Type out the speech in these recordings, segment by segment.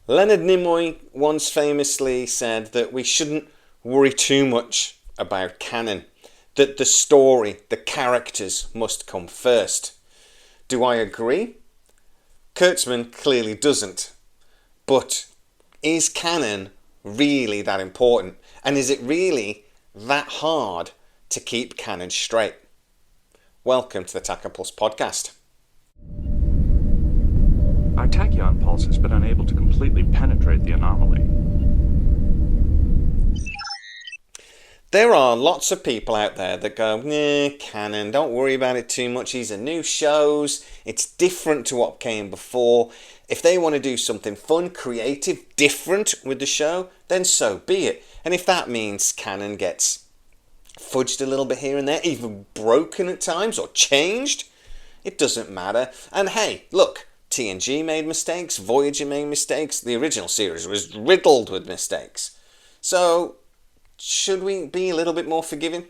Leonard Nimoy once famously said that we shouldn't worry too much about canon, that the story, the characters must come first. Do I agree? Kurtzman clearly doesn't. But is canon really that important? And is it really that hard to keep canon straight? Welcome to the Tachyon Pulse podcast. Our tachyon pulse has been unable to completely penetrate the anomaly. There are lots of people out there that go, canon, don't worry about it too much. These are new shows. It's different to what came before. If they want to do something fun, creative, different with the show, then so be it. And if that means canon gets fudged a little bit here and there, even broken at times or changed, it doesn't matter. And hey, look, TNG made mistakes, Voyager made mistakes, the original series was riddled with mistakes. So, should we be a little bit more forgiving?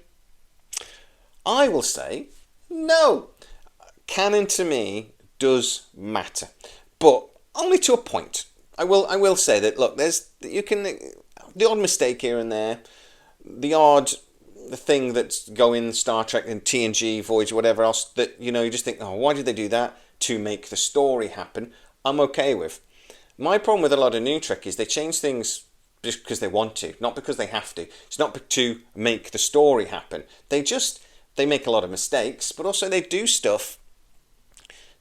I will say, no. Canon to me does matter, but only to a point. I will say that, look, the odd mistake here and there, the thing that's going Star Trek and TNG, Voyager, whatever else, that, you just think, oh, why did they do that? To make the story happen, I'm okay with. My problem with a lot of new Trek is they change things just because they want to, not because they have to. It's not to make the story happen. They make a lot of mistakes, but also they do stuff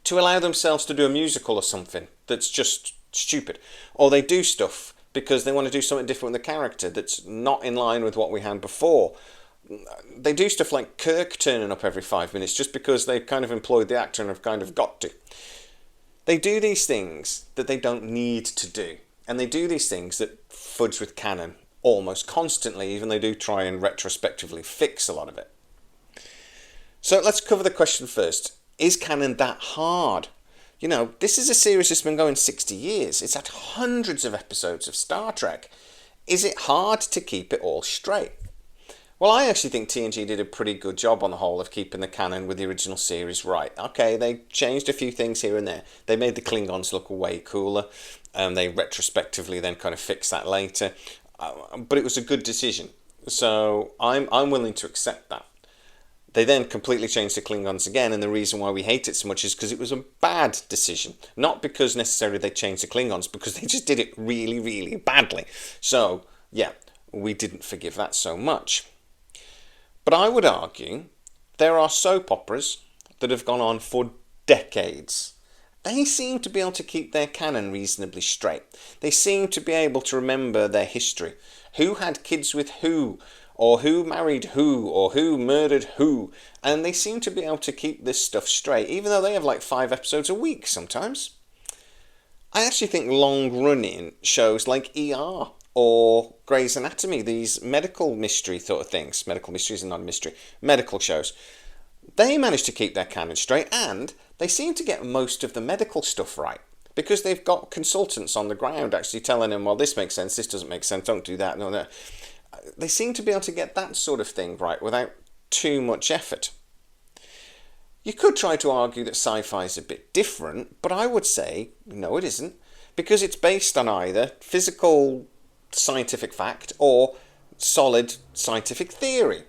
to allow themselves to do a musical or something that's just stupid. Or they do stuff because they want to do something different with the character that's not in line with what we had before. They do stuff like Kirk turning up every 5 minutes just because they've kind of employed the actor and have kind of got to. They do these things that they don't need to do. And they do these things that fudge with canon almost constantly, even they do try and retrospectively fix a lot of it. So let's cover the question first. Is canon that hard? This is a series that's been going 60 years. It's had hundreds of episodes of Star Trek. Is it hard to keep it all straight? Well, I actually think TNG did a pretty good job on the whole of keeping the canon with the original series right. Okay, they changed a few things here and there. They made the Klingons look way cooler. They retrospectively then kind of fixed that later. But it was a good decision. So I'm willing to accept that. They then completely changed the Klingons again, and the reason why we hate it so much is because it was a bad decision. Not because necessarily they changed the Klingons, because they just did it really, really badly. So, yeah, we didn't forgive that so much. But I would argue there are soap operas that have gone on for decades. They seem to be able to keep their canon reasonably straight. They seem to be able to remember their history. Who had kids with who, or who married who, or who murdered who. And they seem to be able to keep this stuff straight, even though they have like 5 episodes a week sometimes. I actually think long-running shows like ER or Grey's Anatomy, these medical mystery sort of things, medical mysteries are not a mystery, medical shows, they manage to keep their canon straight, and they seem to get most of the medical stuff right, because they've got consultants on the ground actually telling them, well, this makes sense, this doesn't make sense, don't do that, no. They seem to be able to get that sort of thing right without too much effort. You could try to argue that sci-fi is a bit different, but I would say, no, it isn't, because it's based on either physical scientific fact or solid scientific theory.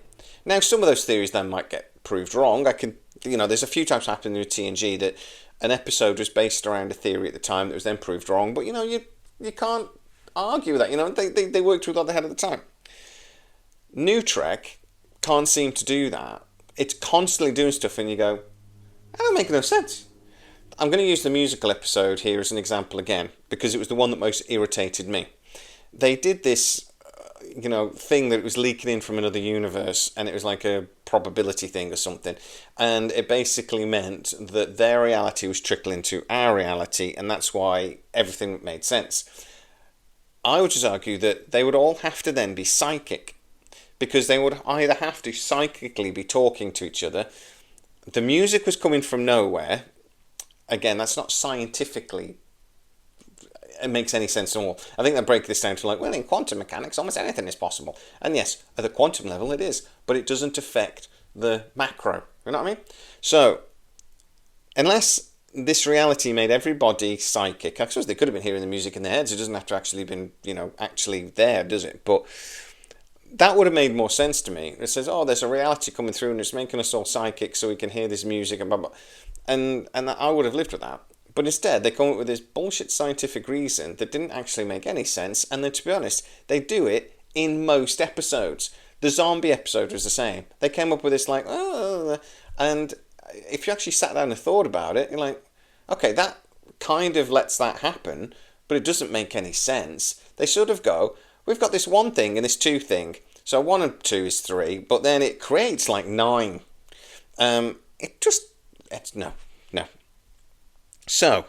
Now, some of those theories then might get proved wrong. There's a few times happened with TNG that an episode was based around a theory at the time that was then proved wrong, but you can't argue that. They worked with what they had at the time. New Trek can't seem to do that. It's constantly doing stuff and you go, that don't make no sense. I'm going to use the musical episode here as an example again, because it was the one that most irritated me. They did this, thing that was leaking in from another universe, and it was like a probability thing or something. And it basically meant that their reality was trickling to our reality, and that's why everything made sense. I would just argue that they would all have to then be psychic, because they would either have to psychically be talking to each other. The music was coming from nowhere. Again, that's not scientifically it makes any sense at all. I think they break this down to like, well, in quantum mechanics, almost anything is possible. And yes, at the quantum level it is, but it doesn't affect the macro. You know what I mean? So, unless this reality made everybody psychic. I suppose they could have been hearing the music in their heads. It doesn't have to actually been, actually there, does it? But that would have made more sense to me. It says, oh, there's a reality coming through and it's making us all psychic so we can hear this music and blah, blah. And I would have lived with that. But instead, they come up with this bullshit scientific reason that didn't actually make any sense. And then, to be honest, they do it in most episodes. The zombie episode was the same. They came up with this like, oh, and if you actually sat down and thought about it, you're like, okay, that kind of lets that happen, but it doesn't make any sense. They sort of go, we've got this one thing and this two thing. So 1 and 2 is 3, but then it creates like 9. No. So,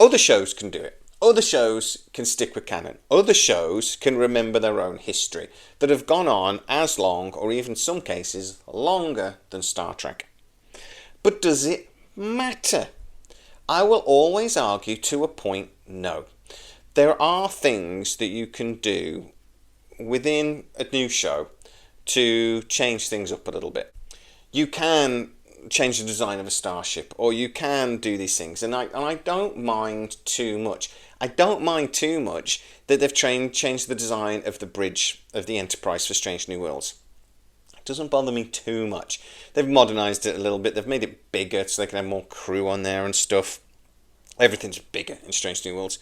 other shows can do it. Other shows can stick with canon. Other shows can remember their own history that have gone on as long, or even in some cases, longer than Star Trek. But does it matter? I will always argue to a point, no. There are things that you can do within a new show to change things up a little bit. You can change the design of a starship, or you can do these things, and I don't mind too much. I don't mind too much that they've changed the design of the bridge of the Enterprise for Strange New Worlds. It doesn't bother me too much. They've modernised it a little bit. They've made it bigger so they can have more crew on there and stuff. Everything's bigger in Strange New Worlds.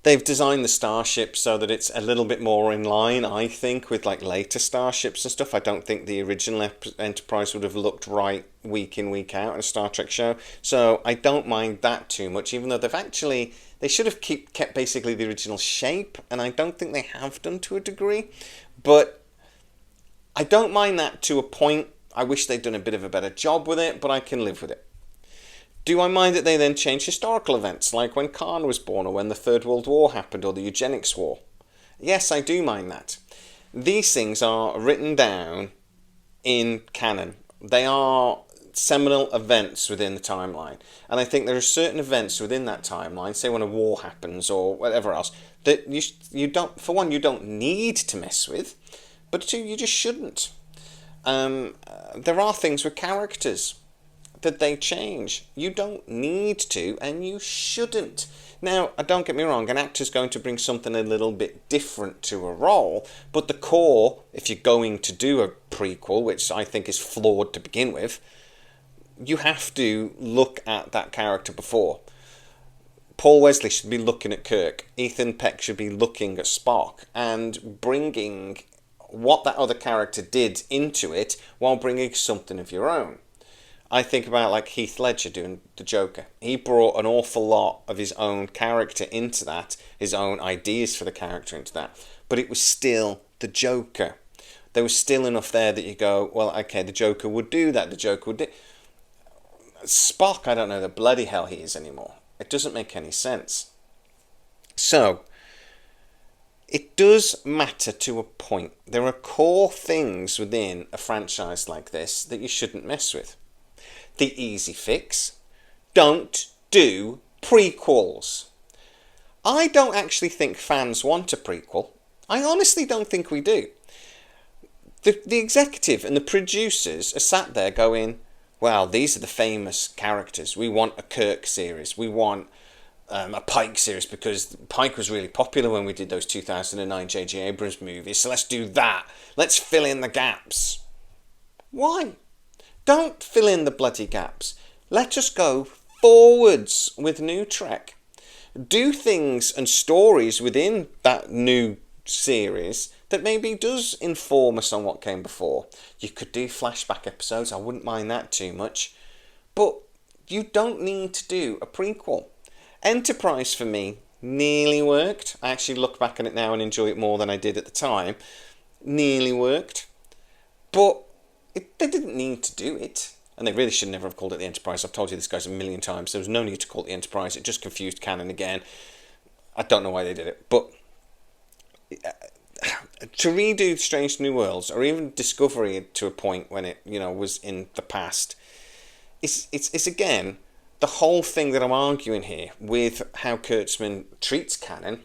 They've designed the starship so that it's a little bit more in line, I think, with like later starships and stuff. I don't think the original Enterprise would have looked right week in, week out in a Star Trek show. So I don't mind that too much, even though they should have kept basically the original shape, and I don't think they have done to a degree. But I don't mind that to a point. I wish they'd done a bit of a better job with it, but I can live with it. Do I mind that they then change historical events, like when Khan was born, or when the Third World War happened, or the Eugenics War? Yes, I do mind that. These things are written down in canon. They are seminal events within the timeline. And I think there are certain events within that timeline, say when a war happens, or whatever else, that you don't, for one, you don't need to mess with, but two, you just shouldn't. There are things with characters that they change. You don't need to, and you shouldn't. Now, don't get me wrong, an actor's going to bring something a little bit different to a role, but the core, if you're going to do a prequel, which I think is flawed to begin with, you have to look at that character before. Paul Wesley should be looking at Kirk. Ethan Peck should be looking at Spock and bringing what that other character did into it while bringing something of your own. I think about like Heath Ledger doing the Joker. He brought an awful lot of his own character into that, his own ideas for the character into that, but it was still the Joker. There was still enough there that you go, well, okay, the Joker would do that, the Joker would do... Spock, I don't know the bloody hell he is anymore. It doesn't make any sense. So, it does matter to a point. There are core things within a franchise like this that you shouldn't mess with. The easy fix: don't do prequels. I don't actually think fans want a prequel. I honestly don't think we do. The executive and the producers are sat there going, well, these are the famous characters. We want a Kirk series. We want a Pike series because Pike was really popular when we did those 2009 J.J. Abrams movies. So let's do that. Let's fill in the gaps. Why? Don't fill in the bloody gaps. Let us go forwards with new Trek. Do things and stories within that new series that maybe does inform us on what came before. You could do flashback episodes. I wouldn't mind that too much. But you don't need to do a prequel. Enterprise for me nearly worked. I actually look back on it now and enjoy it more than I did at the time. Nearly worked. But they didn't need to do it. And they really should never have called it the Enterprise. I've told you this guys a million times. There was no need to call it the Enterprise. It just confused canon again. I don't know why they did it. But to redo Strange New Worlds, or even Discovery to a point when it, was in the past, it's again, the whole thing that I'm arguing here with how Kurtzman treats canon.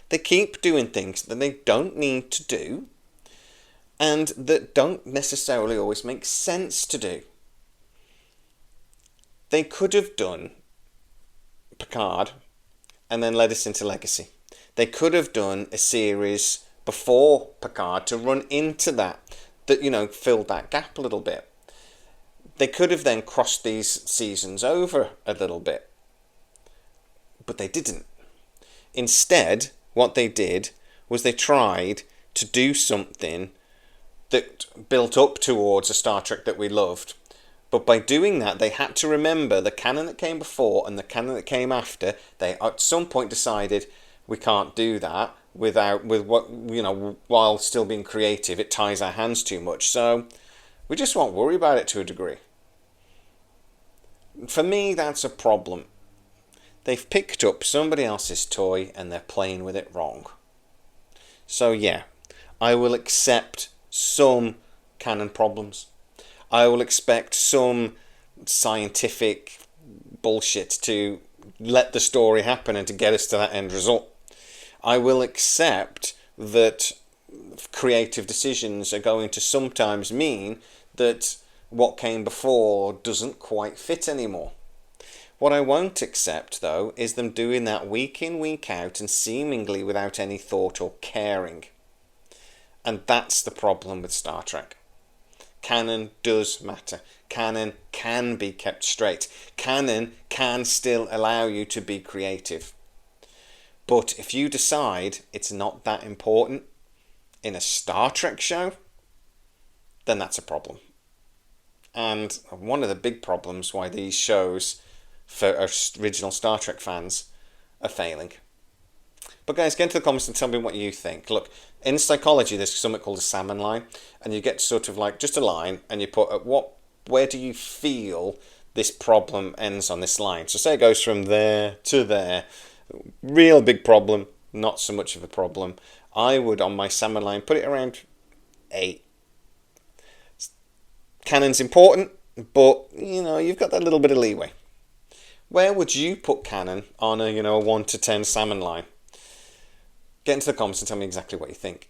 They keep doing things that they don't need to do, and that don't necessarily always make sense to do. They could have done Picard and then led us into Legacy. They could have done a series before Picard to run into that, filled that gap a little bit. They could have then crossed these seasons over a little bit, but they didn't. Instead, what they did was they tried to do something that built up towards a Star Trek that we loved. But by doing that, they had to remember the canon that came before and the canon that came after. They at some point decided we can't do that while still being creative. It ties our hands too much. So we just won't worry about it to a degree. For me, that's a problem. They've picked up somebody else's toy and they're playing with it wrong. So yeah, I will accept some canon problems. I will expect some scientific bullshit to let the story happen and to get us to that end result. I will accept that creative decisions are going to sometimes mean that what came before doesn't quite fit anymore. What I won't accept, though, is them doing that week in, week out and seemingly without any thought or caring. And that's the problem with Star Trek. Canon does matter. Canon can be kept straight. Canon can still allow you to be creative. But if you decide it's not that important in a Star Trek show, then that's a problem. And one of the big problems why these shows for original Star Trek fans are failing. But guys, get into the comments and tell me what you think. Look, in psychology, there's something called a salmon line, and you get sort of like just a line, and you put where do you feel this problem ends on this line? So say it goes from there to there. Real big problem, not so much of a problem. I would, on my salmon line, put it around 8. Canon's important, but, you've got that little bit of leeway. Where would you put canon on a 1 to 10 salmon line? Get into the comments and tell me exactly what you think.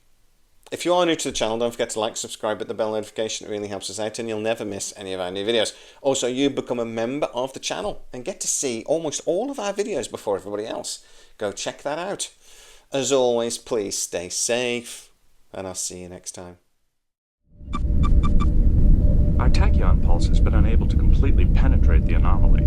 If you are new to the channel, don't forget to like, subscribe, hit the bell notification. It really helps us out and you'll never miss any of our new videos. Also, you become a member of the channel and get to see almost all of our videos before everybody else. Go check that out. As always, please stay safe and I'll see you next time. Our tachyon pulse has been unable to completely penetrate the anomaly.